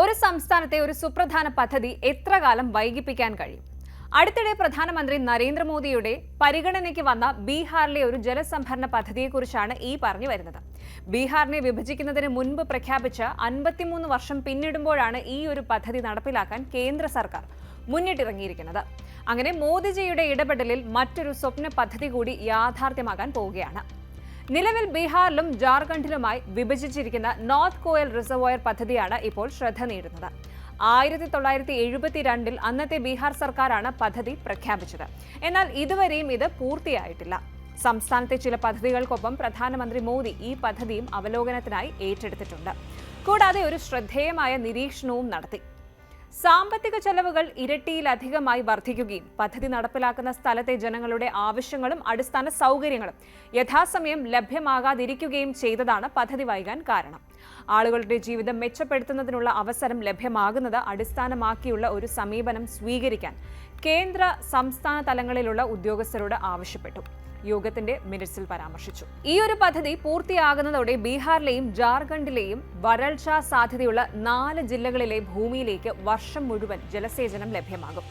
ഒരു സംസ്ഥാനത്തെ ഒരു സുപ്രധാന പദ്ധതി എത്ര കാലം വൈകിപ്പിക്കാൻ കഴിയും? അടുത്തിടെ പ്രധാനമന്ത്രി നരേന്ദ്രമോദിയുടെ പരിഗണനയ്ക്ക് വന്ന ബീഹാറിലെ ഒരു ജലസംഭരണ പദ്ധതിയെക്കുറിച്ചാണ് ഈ പറഞ്ഞു വരുന്നത്. ബീഹാറിനെ വിഭജിക്കുന്നതിന് മുൻപ് പ്രഖ്യാപിച്ച 53 വർഷം പിന്നിടുമ്പോഴാണ് ഈ ഒരു പദ്ധതി നടപ്പിലാക്കാൻ കേന്ദ്ര സർക്കാർ മുന്നിട്ടിറങ്ങിയിരിക്കുന്നത്. അങ്ങനെ മോദിജിയുടെ ഇടപെടലിൽ മറ്റൊരു സ്വപ്ന പദ്ധതി കൂടി യാഥാർത്ഥ്യമാകാൻ പോവുകയാണ്. നിലവിൽ ബീഹാറിലും ജാർഖണ്ഡിലുമായി വിഭജിച്ചിരിക്കുന്ന നോർത്ത് കോയൽ റിസർവോയർ പദ്ധതിയാണ് ഇപ്പോൾ ശ്രദ്ധ നേടുന്നത്. 1972 അന്നത്തെ ബീഹാർ സർക്കാരാണ് പദ്ധതി പ്രഖ്യാപിച്ചത്. എന്നാൽ ഇതുവരെയും ഇത് പൂർത്തിയായിട്ടില്ല. സംസ്ഥാനത്തെ ചില പദ്ധതികൾക്കൊപ്പം പ്രധാനമന്ത്രി മോദി ഈ പദ്ധതിയും അവലോകനത്തിനായി ഏറ്റെടുത്തിട്ടുണ്ട്. കൂടാതെ ഒരു ശ്രദ്ധേയമായ നിരീക്ഷണവും നടത്തി. സാമ്പത്തിക ചെലവുകൾ ഇരട്ടിയിലധികമായി വർദ്ധിക്കുകയും പദ്ധതി നടപ്പിലാക്കുന്ന സ്ഥലത്തെ ജനങ്ങളുടെ ആവശ്യങ്ങളും അടിസ്ഥാന സൗകര്യങ്ങളും യഥാസമയം ലഭ്യമാകാതിരിക്കുകയും ചെയ്തതാണ് പദ്ധതി വൈകാൻ കാരണം. ആളുകളുടെ ജീവിതം മെച്ചപ്പെടുത്തുന്നതിനുള്ള അവസരം ലഭ്യമാകുന്നത് അടിസ്ഥാനമാക്കിയുള്ള ഒരു സമീപനം സ്വീകരിക്കാൻ കേന്ദ്ര സംസ്ഥാന തലങ്ങളിലുള്ള ഉദ്യോഗസ്ഥരോട് ആവശ്യപ്പെട്ടു. യോഗത്തിന്റെ മിനിറ്റ്സിൽ പരാമർശിച്ചു. ഈ ഒരു പദ്ധതി പൂർത്തിയാകുന്നതോടെ ബീഹാറിലെയും ജാർഖണ്ഡിലെയും വരൾച്ചാ സാധ്യതയുള്ള 4 ജില്ലകളിലെ ഭൂമിയിലേക്ക് വർഷം മുഴുവൻ ജലസേചനം ലഭ്യമാകും.